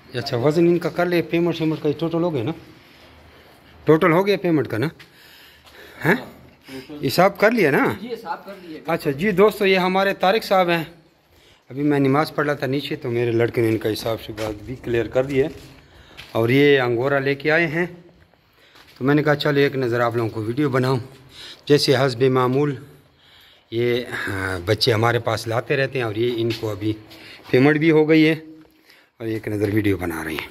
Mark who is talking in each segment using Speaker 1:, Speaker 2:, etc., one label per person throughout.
Speaker 1: अच्छा, वज़न इनका कर ले, पेमेंट शेमेंट का टोटल हो गया ना? टोटल हो गया पेमेंट का ना? हैं? हिसाब कर लिया ना? अच्छा जी दोस्तों, ये हमारे तारिक साहब हैं। अभी मैं नमाज़ पढ़ रहा था नीचे, तो मेरे लड़के ने इनका हिसाब से बात भी क्लियर कर दिया। और ये अंगोरा लेके आए हैं, तो मैंने कहा चलो एक नज़र आप लोगों को वीडियो बनाऊं। जैसे हस्ब मामूल ये बच्चे हमारे पास लाते रहते हैं, और ये इनको अभी पेमेंट भी हो गई है, और एक नज़र वीडियो बना रहे हैं।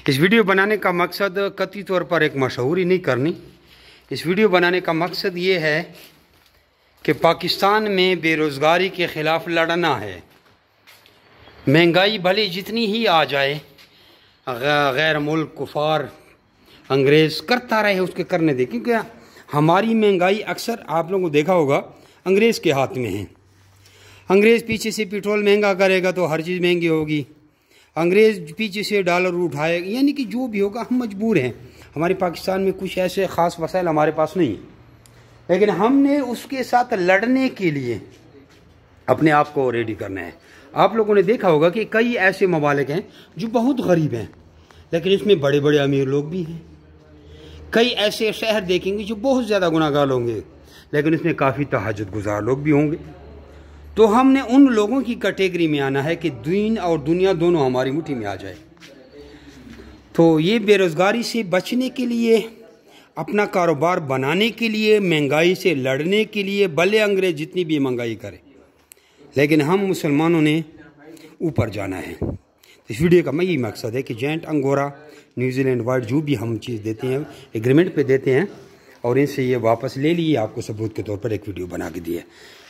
Speaker 1: इस वीडियो बनाने का मकसद कतई तौर पर एक मशहूरी नहीं करनी। इस वीडियो बनाने का मकसद ये है कि पाकिस्तान में बेरोज़गारी के ख़िलाफ़ लड़ना है। महंगाई भले जितनी ही आ जाए, गैर मुल्क कुफार अंग्रेज़ करता रहे, उसके करने दे, क्योंकि हमारी महंगाई अक्सर आप लोगों को देखा होगा अंग्रेज़ के हाथ में है। अंग्रेज़ पीछे से पेट्रोल महंगा करेगा तो हर चीज़ महंगी होगी, अंग्रेज़ पीछे से डॉलर उठाएगा, यानी कि जो भी होगा हम मजबूर हैं। हमारे पाकिस्तान में कुछ ऐसे ख़ास वसाइल हमारे पास नहीं है, लेकिन हमने उसके साथ लड़ने के लिए अपने आप को रेडी करना है। आप लोगों ने देखा होगा कि कई ऐसे ममालिक हैं जो बहुत गरीब हैं, लेकिन इसमें बड़े बड़े अमीर लोग भी हैं। कई ऐसे शहर देखेंगे जो बहुत ज़्यादा गुनाहगार होंगे, लेकिन इसमें काफ़ी तहज्जुद गुजार लोग भी होंगे। तो हमने उन लोगों की कैटेगरी में आना है कि दीन और दुनिया दोनों हमारी मुट्ठी में आ जाए। तो ये बेरोज़गारी से बचने के लिए, अपना कारोबार बनाने के लिए, महंगाई से लड़ने के लिए, भले अंग्रेज़ जितनी भी महंगाई करे, लेकिन हम मुसलमानों ने ऊपर जाना है। इस वीडियो का मैं यही मकसद है कि जेंट अंगोरा, न्यूजीलैंड वाइट जो भी हम चीज़ देते हैं एग्रीमेंट पे देते हैं, और इनसे ये वापस ले लिए, आपको सबूत के तौर पर एक वीडियो बना के दिया।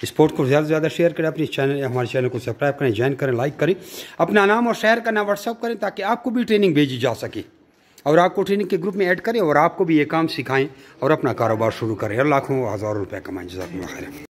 Speaker 1: इस पोस्ट को ज़्यादा से ज़्यादा शेयर करें, अपने चैनल हमारे चैनल को सब्सक्राइब करें, ज्वाइन करें, लाइक करें, अपना नाम और शहर का नाम व्हाट्सअप करें, ताकि आपको भी ट्रेनिंग भेजी जा सके, और आपको ट्रेनिंग के ग्रुप में ऐड करें, और आपको भी ये काम सिखाएं और अपना कारोबार शुरू करें और लाखों हज़ारों रुपये कमाएं। जज़ाकुमुल्लाह खैर।